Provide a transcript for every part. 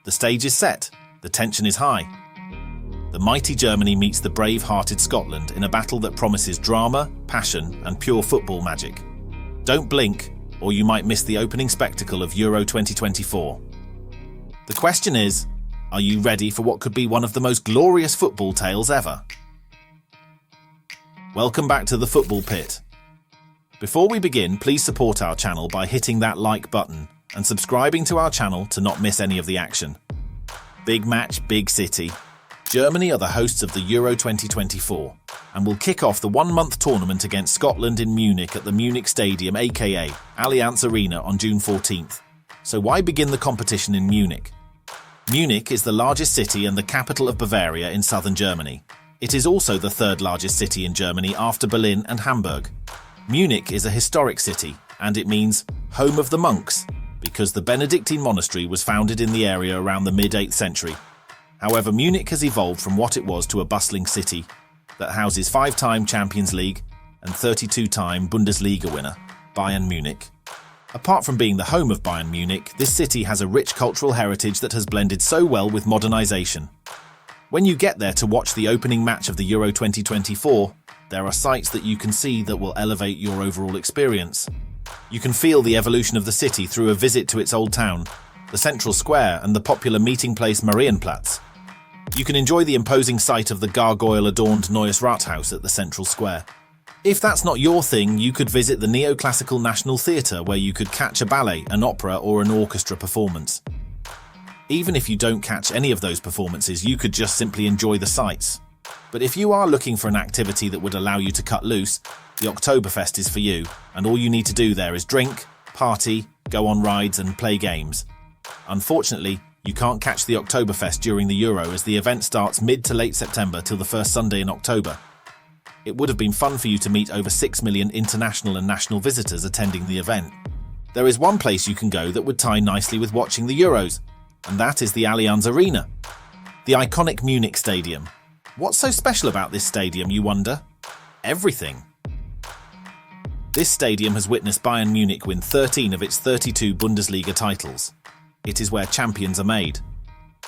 The stage is set. The tension is high. The mighty Germany meets the brave-hearted Scotland in a battle that promises drama, passion, and pure football magic. Don't blink, or you might miss the opening spectacle of Euro 2024. The question is, are you ready for what could be one of the most glorious football tales ever? Welcome back to the Football Pit. Before we begin, please support our channel by hitting that like button and subscribing to our channel to not miss any of the action. Big match, big city. Germany are the hosts of the Euro 2024 and will kick off the one-month tournament against Scotland in Munich at the Munich Stadium, aka Allianz Arena, on June 14th. So why begin the competition in Munich? Munich is the largest city and the capital of Bavaria in southern Germany. It is also the third largest city in Germany after Berlin and Hamburg. Munich is a historic city, and it means home of the monks, because the Benedictine monastery was founded in the area around the mid-8th century. However, Munich has evolved from what it was to a bustling city that houses 5-time Champions League and 32-time Bundesliga winner, Bayern Munich. Apart from being the home of Bayern Munich, this city has a rich cultural heritage that has blended so well with modernization. When you get there to watch the opening match of the Euro 2024, there are sights that you can see that will elevate your overall experience. You can feel the evolution of the city through a visit to its old town, the central square, and the popular meeting place Marienplatz. You can enjoy the imposing sight of the gargoyle-adorned Neues Rathaus at the central square. If that's not your thing, you could visit the neoclassical National Theatre, where you could catch a ballet, an opera, or an orchestra performance. Even if you don't catch any of those performances, you could just simply enjoy the sights. But if you are looking for an activity that would allow you to cut loose, the Oktoberfest is for you, and all you need to do there is drink, party, go on rides, and play games. Unfortunately, you can't catch the Oktoberfest during the Euro, as the event starts mid to late September till the first Sunday in October. It would have been fun for you to meet over 6 million international and national visitors attending the event. There is one place you can go that would tie nicely with watching the Euros, and that is the Allianz Arena. The iconic Munich Stadium. What's so special about this stadium, you wonder? Everything. This stadium has witnessed Bayern Munich win 13 of its 32 Bundesliga titles. It is where champions are made.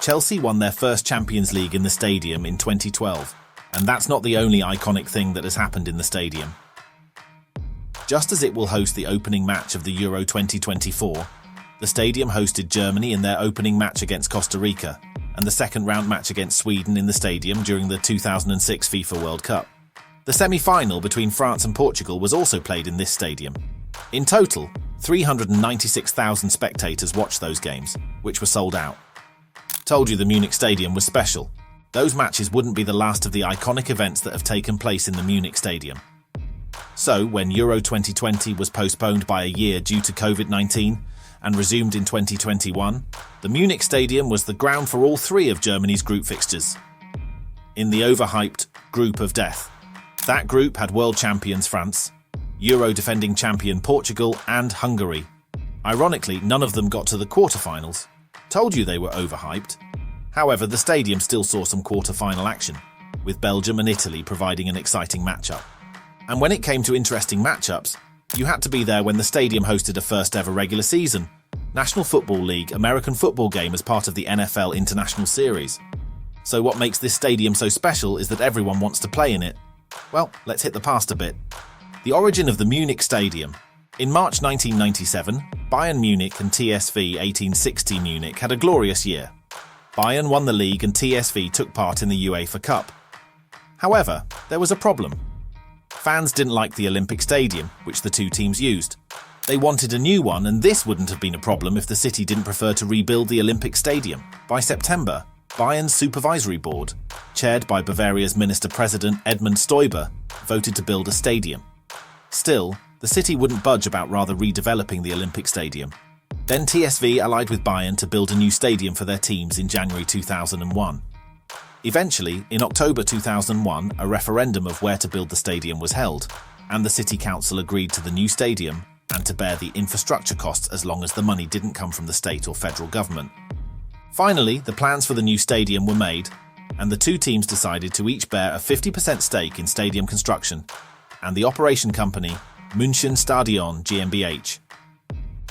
Chelsea won their first Champions League in the stadium in 2012, and that's not the only iconic thing that has happened in the stadium. Just as it will host the opening match of the Euro 2024, the stadium hosted Germany in their opening match against Costa Rica, and the second-round match against Sweden in the stadium during the 2006 FIFA World Cup. The semi-final between France and Portugal was also played in this stadium. In total, 396,000 spectators watched those games, which were sold out. Told you the Munich Stadium was special. Those matches wouldn't be the last of the iconic events that have taken place in the Munich Stadium. So, when Euro 2020 was postponed by a year due to COVID-19 and resumed in 2021, the Munich Stadium was the ground for all three of Germany's group fixtures. In the overhyped Group of Death, that group had world champions France, Euro defending champion Portugal, and Hungary. Ironically, none of them got to the quarterfinals. Told you they were overhyped. However, the stadium still saw some quarterfinal action, with Belgium and Italy providing an exciting matchup. And when it came to interesting matchups, you had to be there when the stadium hosted a first-ever regular season National Football League American football game as part of the NFL International Series. So what makes this stadium so special is that everyone wants to play in it. Well, let's hit the past a bit. The origin of the Munich Stadium. In March 1997, Bayern Munich and TSV 1860 Munich had a glorious year. Bayern won the league and TSV took part in the UEFA Cup. However, there was a problem. Fans didn't like the Olympic Stadium, which the two teams used. They wanted a new one, and this wouldn't have been a problem if the city didn't prefer to rebuild the Olympic Stadium. By September, Bayern's supervisory board, chaired by Bavaria's Minister-President Edmund Stoiber, voted to build a stadium. Still, the city wouldn't budge about rather redeveloping the Olympic Stadium. Then TSV allied with Bayern to build a new stadium for their teams in January 2001. Eventually, in October 2001, a referendum of where to build the stadium was held, and the city council agreed to the new stadium and to bear the infrastructure costs as long as the money didn't come from the state or federal government. Finally, the plans for the new stadium were made, and the two teams decided to each bear a 50% stake in stadium construction and the operation company Munich Stadium GmbH.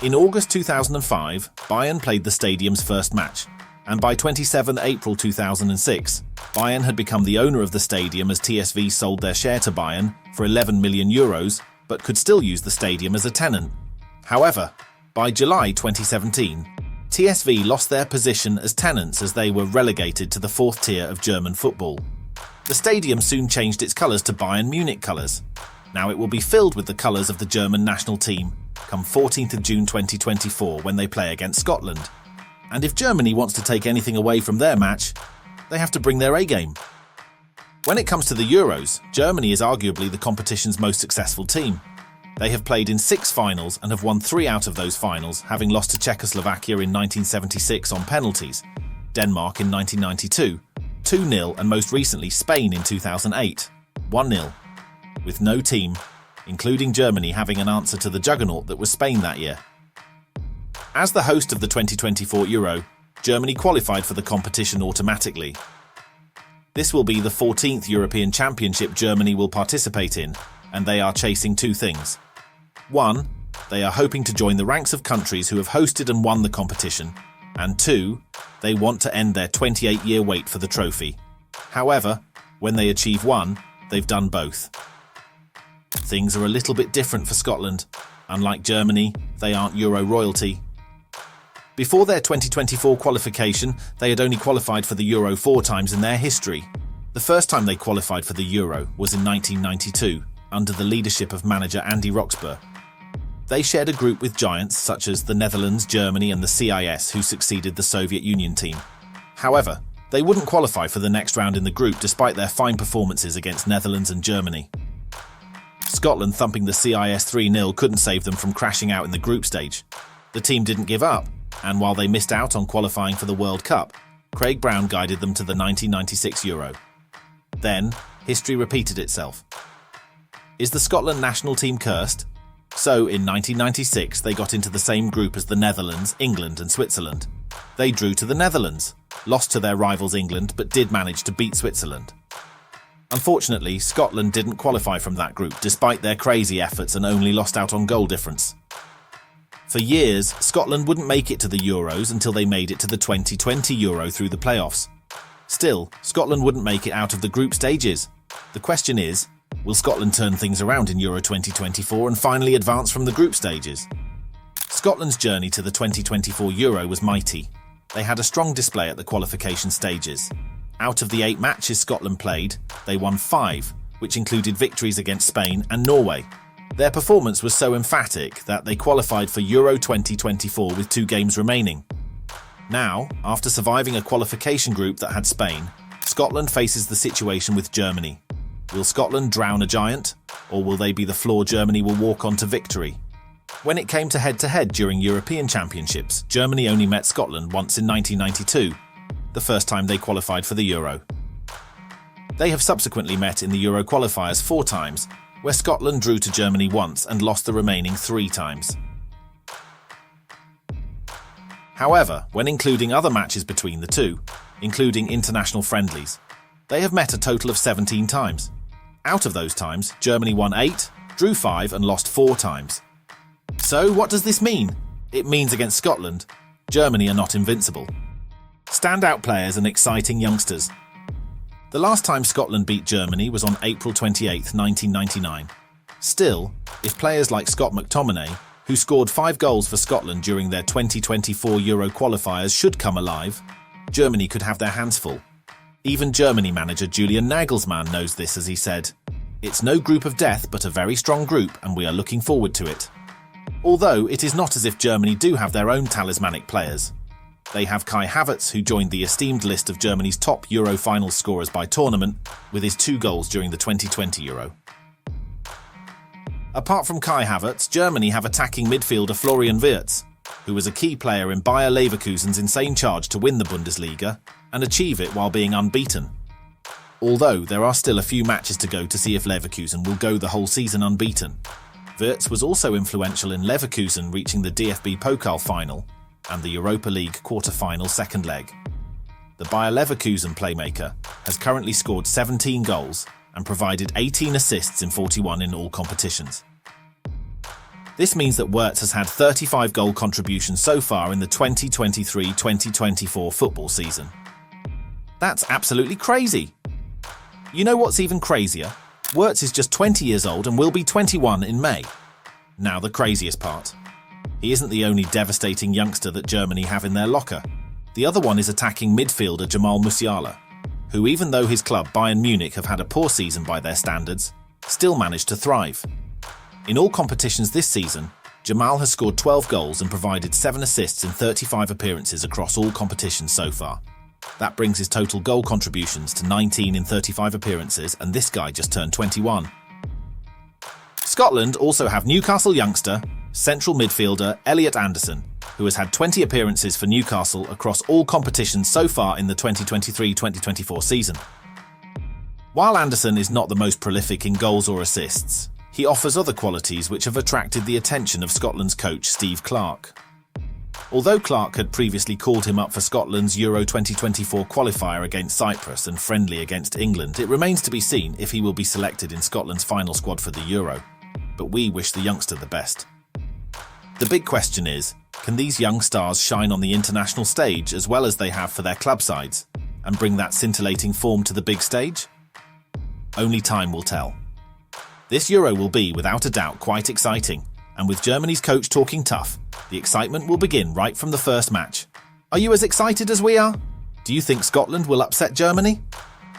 In August 2005, Bayern played the stadium's first match, and by 27 April 2006, Bayern had become the owner of the stadium as TSV sold their share to Bayern for €11 million, but could still use the stadium as a tenant. However, by July 2017, TSV lost their position as tenants as they were relegated to the fourth tier of German football. The stadium soon changed its colours to Bayern Munich colours. Now it will be filled with the colours of the German national team come 14th of June 2024 when they play against Scotland. And if Germany wants to take anything away from their match, they have to bring their A-game. When it comes to the Euros, Germany is arguably the competition's most successful team. They have played in 6 finals and have won 3 out of those finals, having lost to Czechoslovakia in 1976 on penalties, Denmark in 1992, 2-0, and most recently Spain in 2008, 1-0, with no team, including Germany, having an answer to the juggernaut that was Spain that year. As the host of the 2024 Euro, Germany qualified for the competition automatically. This will be the 14th European Championship Germany will participate in, and they are chasing 2 things. 1, they are hoping to join the ranks of countries who have hosted and won the competition, and 2, they want to end their 28-year wait for the trophy. However, when they achieve one, they've done both. Things are a little bit different for Scotland. Unlike Germany, they aren't Euro royalty. Before their 2024 qualification, they had only qualified for the Euro 4 times in their history. The first time they qualified for the Euro was in 1992, under the leadership of manager Andy Roxburgh. They shared a group with giants such as the Netherlands, Germany and the CIS, who succeeded the Soviet Union team. However, they wouldn't qualify for the next round in the group despite their fine performances against Netherlands and Germany. Scotland thumping the CIS 3-0 couldn't save them from crashing out in the group stage. The team didn't give up, and while they missed out on qualifying for the World Cup, Craig Brown guided them to the 1996 Euro. Then, history repeated itself. Is the Scotland national team cursed? So, in 1996, they got into the same group as the Netherlands, England and Switzerland. They drew to the Netherlands, lost to their rivals England, but did manage to beat Switzerland. Unfortunately, Scotland didn't qualify from that group despite their crazy efforts and only lost out on goal difference. For years, Scotland wouldn't make it to the Euros until they made it to the 2020 Euro through the playoffs. Still, Scotland wouldn't make it out of the group stages. The question is, will Scotland turn things around in Euro 2024 and finally advance from the group stages? Scotland's journey to the 2024 Euro was mighty. They had a strong display at the qualification stages. Out of the 8 matches Scotland played, they won 5, which included victories against Spain and Norway. Their performance was so emphatic that they qualified for Euro 2024 with 2 games remaining. Now, after surviving a qualification group that had Spain, Scotland faces the situation with Germany. Will Scotland drown a giant, or will they be the floor Germany will walk on to victory? When it came to head-to-head during European Championships, Germany only met Scotland once in 1992, the first time they qualified for the Euro. They have subsequently met in the Euro qualifiers 4 times, where Scotland drew to Germany once and lost the remaining 3 times. However, when including other matches between the two, including international friendlies, they have met a total of 17 times. Out of those times, Germany won 8, drew 5 and lost 4 times. So what does this mean? It means against Scotland, Germany are not invincible. Standout players and exciting youngsters. The last time Scotland beat Germany was on April 28, 1999. Still, if players like Scott McTominay, who scored 5 goals for Scotland during their 2024 Euro qualifiers, should come alive, Germany could have their hands full. Even Germany manager Julian Nagelsmann knows this, as he said, "It's no group of death but a very strong group and we are looking forward to it." Although it is not as if Germany do have their own talismanic players. They have Kai Havertz, who joined the esteemed list of Germany's top Euro final scorers by tournament with his 2 goals during the 2020 Euro. Apart from Kai Havertz, Germany have attacking midfielder Florian Wirtz, who was a key player in Bayer Leverkusen's insane charge to win the Bundesliga and achieve it while being unbeaten. Although there are still a few matches to go to see if Leverkusen will go the whole season unbeaten. Wirtz was also influential in Leverkusen reaching the DFB Pokal final and the Europa League quarter-final second leg. The Bayer Leverkusen playmaker has currently scored 17 goals and provided 18 assists in 41 in all competitions. This means that Wirtz has had 35 goal contributions so far in the 2023-2024 football season. That's absolutely crazy. You know what's even crazier? Wirtz is just 20 years old and will be 21 in May. Now the craziest part. He isn't the only devastating youngster that Germany have in their locker. The other one is attacking midfielder Musiala, who, even though his club Bayern Munich have had a poor season by their standards, still managed to thrive. In all competitions this season, Jamal has scored 12 goals and provided 7 assists in 35 appearances across all competitions so far. That brings his total goal contributions to 19 in 35 appearances, and this guy just turned 21. Scotland also have Newcastle youngster, central midfielder Elliot Anderson, who has had 20 appearances for Newcastle across all competitions so far in the 2023-2024 season. While Anderson is not the most prolific in goals or assists, he offers other qualities which have attracted the attention of Scotland's coach Steve Clarke. Although Clarke had previously called him up for Scotland's Euro 2024 qualifier against Cyprus and friendly against England, it remains to be seen if he will be selected in Scotland's final squad for the Euro. But we wish the youngster the best. The big question is, can these young stars shine on the international stage as well as they have for their club sides, and bring that scintillating form to the big stage? Only time will tell. This Euro will be, without a doubt, quite exciting, and with Germany's coach talking tough, the excitement will begin right from the first match. Are you as excited as we are? Do you think Scotland will upset Germany?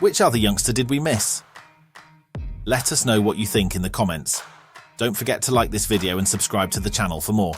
Which other youngster did we miss? Let us know what you think in the comments. Don't forget to like this video and subscribe to the channel for more.